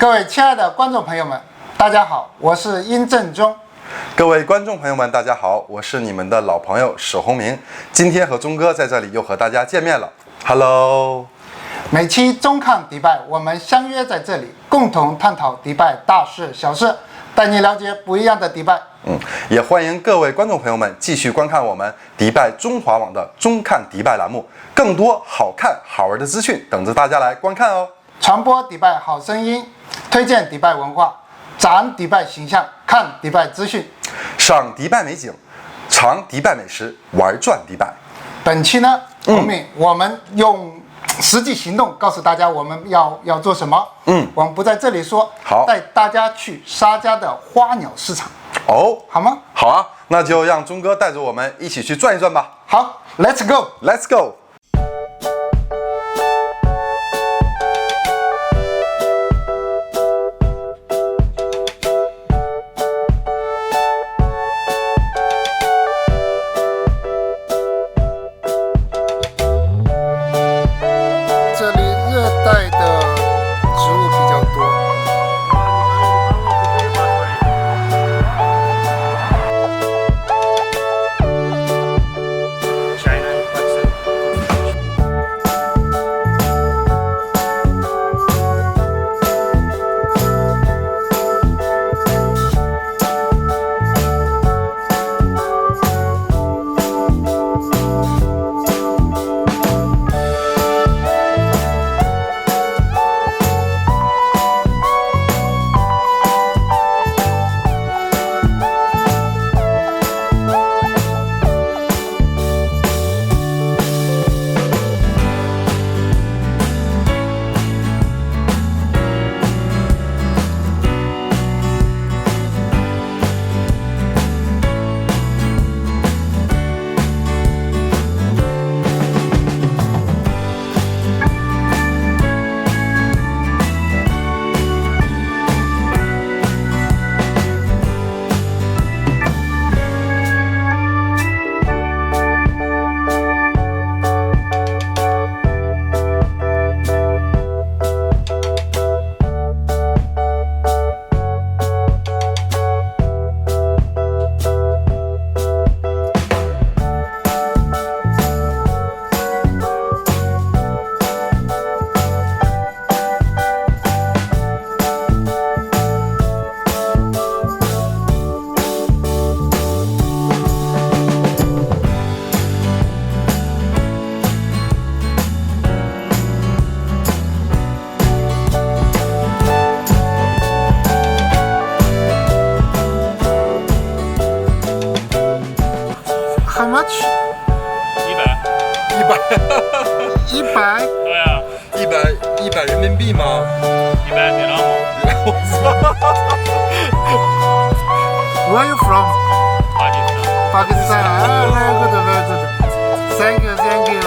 各位亲爱的观众朋友们，大家好，我是殷正中。各位观众朋友们，大家好，我是你们的老朋友史宏明。今天和钟哥在这里又和大家见面了。Hello， 每期中看迪拜，我们相约在这里，共同探讨迪拜大事小事，带你了解不一样的迪拜。也欢迎各位观众朋友们继续观看我们迪拜中华网的中看迪拜栏目，更多好看好玩的资讯等着大家来观看哦。传播迪拜好声音，推荐迪拜文化，展迪拜形象，看迪拜资讯，赏迪拜美景，尝迪拜美食，玩转迪拜。本期呢，我们用实际行动告诉大家我们要做什么。我们不在这里说，好，带大家去沙迦的花鸟市场。哦，好吗？好啊，那就让钟哥带着我们一起去转一转吧。好 ，Let's go，Let's go。这里热带的植物比较多。How much? 100？100？对啊100人民币吗，100迪拉姆。我操 Where are you from? Pakistan. Pakistan. Very good, very good. Thank you, thank you.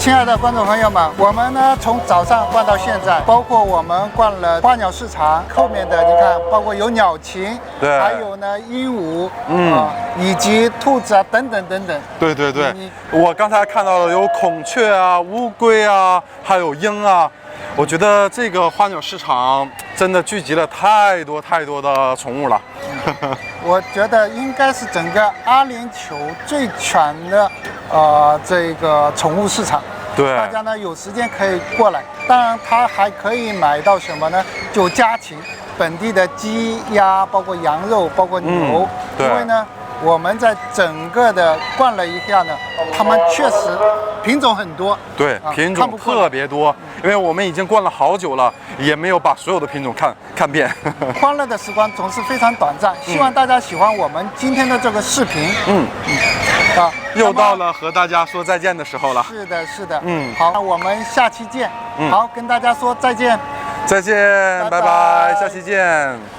亲爱的观众朋友们，我们呢从早上逛到现在，包括我们逛了花鸟市场，后面的你看，包括有鸟禽，对还有呢鹦鹉，以及兔子啊等等等等。对对对你，我刚才看到了有孔雀啊、乌龟啊，还有鹰啊。我觉得这个花鸟市场真的聚集了太多太多的宠物了。我觉得应该是整个阿联酋最全的这个宠物市场。对，大家呢有时间可以过来。当然，它还可以买到什么呢？就家禽，本地的鸡、鸭，包括羊肉，包括牛。对，因为呢，我们在整个的逛了一下呢，它们确实品种很多。对，品种特别多。因为我们已经逛了好久了，也没有把所有的品种看遍。欢乐的时光总是非常短暂，希望大家喜欢我们今天的这个视频。又到了和大家说再见的时候了。是的，是的。好，那我们下期见。好，跟大家说再见。再见，拜拜，下期见。